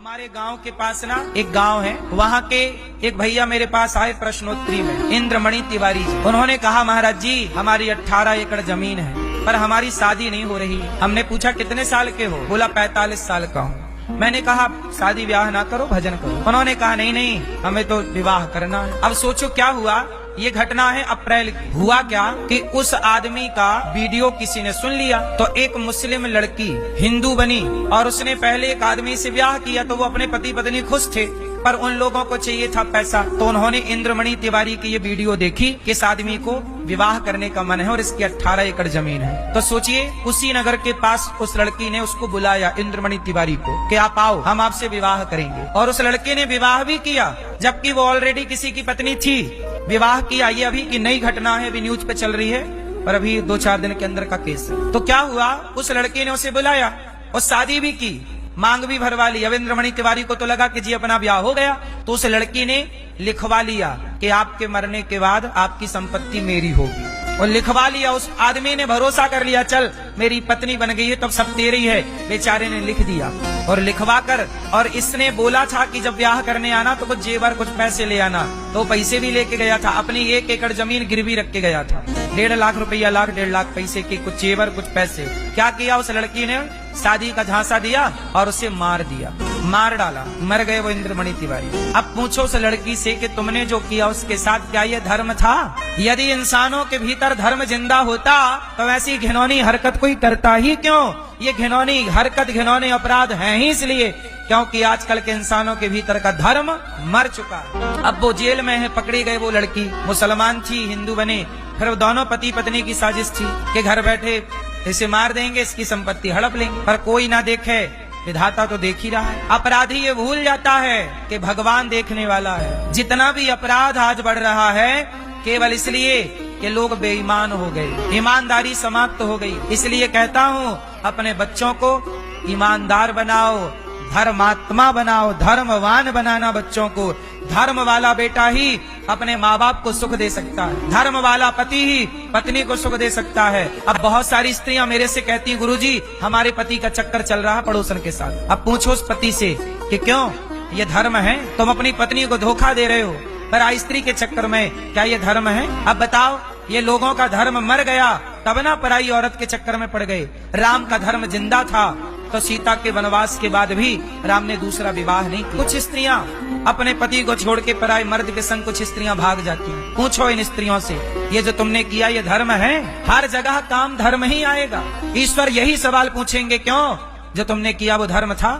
हमारे गांव के पास ना एक गांव है, वहाँ के एक भैया मेरे पास आए प्रश्नोत्तरी में, इंद्रमणि तिवारी जी। उन्होंने कहा महाराज जी हमारी 18 एकड़ जमीन है पर हमारी शादी नहीं हो रही है। हमने पूछा कितने साल के हो? बोला 45 साल का हूँ। मैंने कहा शादी ब्याह ना करो, भजन करो। उन्होंने कहा नहीं नहीं हमें तो विवाह करना है। अब सोचो क्या हुआ, ये घटना है अप्रैल की। हुआ क्या कि उस आदमी का वीडियो किसी ने सुन लिया तो एक मुस्लिम लड़की हिंदू बनी और उसने पहले एक आदमी से ब्याह किया तो वो अपने पति पत्नी खुश थे पर उन लोगों को चाहिए था पैसा। तो उन्होंने इंद्रमणि तिवारी की ये वीडियो देखी कि इस आदमी को विवाह करने का मन है और इसकी 18 एकड़ जमीन है। तो सोचिए उसी नगर के पास उस लड़की ने उसको बुलाया इंद्रमणि तिवारी को कि आप आओ हम आपसे विवाह करेंगे। और उस लड़के ने विवाह भी किया जबकि वो ऑलरेडी किसी की पत्नी थी। विवाह किया, ये अभी की नई घटना है, अभी न्यूज पे चल रही है पर अभी 2-4 दिन के अंदर का केस है। तो क्या हुआ, उस लड़के ने उसे बुलाया और शादी भी की, मांग भी भरवा ली। अब इंद्रमणि तिवारी को तो लगा कि जी अपना ब्याह हो गया, तो उस लड़की ने लिखवा लिया कि आपके मरने के बाद आपकी संपत्ति मेरी होगी और लिखवा लिया। उस आदमी ने भरोसा कर लिया चल मेरी पत्नी बन गई है तो सब तेरी है। बेचारे ने लिख दिया और लिखवा कर, और इसने बोला था कि जब ब्याह करने आना तो कुछ जेवर कुछ पैसे ले आना, तो पैसे भी लेके गया था। अपनी 1 एकड़ जमीन गिरवी रख के गया था, 1.5 लाख रुपया, 1.5 लाख पैसे के कुछ जेवर कुछ पैसे। क्या किया उस लड़की ने, शादी का झांसा दिया और उसे मार दिया, मार डाला, मर गए वो इंद्रमणि तिवारी। अब पूछो उस लड़की से कि तुमने जो किया उसके साथ क्या ये धर्म था? यदि इंसानों के भीतर धर्म जिंदा होता तो ऐसी घिनौनी हरकत कोई करता ही क्यों? ये घिनौनी हरकत, घिनौने अपराध हैं ही इसलिए क्योंकि आजकल के इंसानों के भीतर का धर्म मर चुका है। अब वो जेल में है, पकड़ी गई वो लड़की, मुसलमान थी, हिंदू बने। फिर दोनों पति पत्नी की साजिश थी कि घर बैठे इसे मार देंगे, इसकी संपत्ति हड़प लेंगे, पर कोई ना देखे, विधाता तो देख ही रहा है। अपराधी ये भूल जाता है कि भगवान देखने वाला है। जितना भी अपराध आज बढ़ रहा है केवल इसलिए कि लोग बेईमान हो गए, ईमानदारी समाप्त हो गई। इसलिए कहता हूँ अपने बच्चों को ईमानदार बनाओ, धर्मात्मा बनाओ, धर्मवान बनाना बच्चों को। धर्म वाला बेटा ही अपने माँ बाप को सुख दे सकता है, धर्म वाला पति ही पत्नी को सुख दे सकता है। अब बहुत सारी स्त्रियां मेरे से कहती गुरुजी हमारे पति का चक्कर चल रहा है पड़ोसन के साथ। अब पूछो उस पति से कि क्यों, ये धर्म है? तुम अपनी पत्नी को धोखा दे रहे हो पर स्त्री के चक्कर में, क्या ये धर्म है? अब बताओ, ये लोगों का धर्म मर गया तब ना पराई औरत के चक्कर में पड़ गए। राम का धर्म जिंदा था तो सीता के वनवास के बाद भी राम ने दूसरा विवाह नहीं किया। कुछ स्त्रियां अपने पति को छोड़ के पराये मर्द के संग कुछ स्त्रियां भाग जाती हैं। पूछो इन स्त्रियों से ये जो तुमने किया ये धर्म है? हर जगह काम धर्म ही आएगा। ईश्वर यही सवाल पूछेंगे, क्यों जो तुमने किया वो धर्म था?